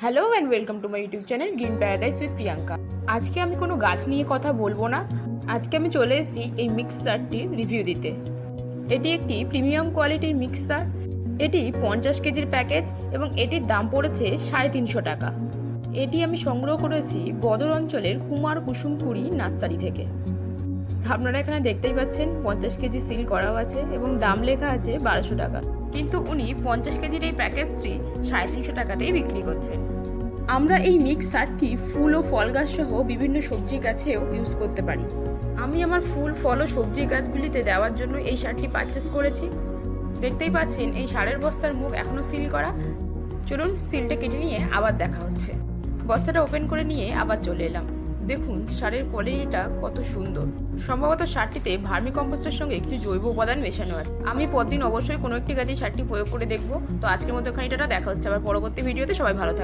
Hello and welcome to my YouTube channel green paradise with Priyanka. আজকে আমি কোনো গাছ নিয়ে কথা বলবো না, আজকে আমি চলে এসেছি এই মিক্সারটির রিভিউ দিতে। এটি একটি প্রিমিয়াম কোয়ালিটির মিক্সার। এটি 50 কেজির প্যাকেজ এবং এটির দাম পড়েছে 350 টাকা। এটি আমি সংগ্রহ করেছি বদর অঞ্চলের কুমার কুসুমপুরি নার্সারি থেকে। আপনারা এখানে দেখতেই পাচ্ছেন 50 কেজি সিল করাও আছে এবং দাম লেখা আছে 1200 টাকা, কিন্তু উনি 50 কেজির এই প্যাকেজটি 350 টাকাতেই বিক্রি করছেন। আমরা এই মিক্সারটি ফুল ও ফল গাছ সহ বিভিন্ন সবজি গাছেও ইউজ করতে পারি। আমি আমার ফুল ফল ও সবজি গাছগুলিতে দেওয়ার জন্য এই সারটি পারচেস করেছি। দেখতেই পাচ্ছেন এই সারের বস্তার মুখ এখনও সিল করা। চলুন সিলটা কেটে নিয়ে আবার দেখা হচ্ছে। বস্তাটা ওপেন করে নিয়ে আবার চলে এলাম। দেখুন সারের কোয়ালিটিটা কত সুন্দর। সম্ভবত সারটিতে ভার্মি কম্পোস্টের সঙ্গে একটি জৈব উপাদান মেশানো আছে। আমি পরদিন অবশ্যই কোনো একটি গাছে সারটি প্রয়োগ করে দেখব। তো আজকের মতো এখানে এটা দেখা হচ্ছে আবার পরবর্তী ভিডিওতে। সবাই ভালো থাকবে।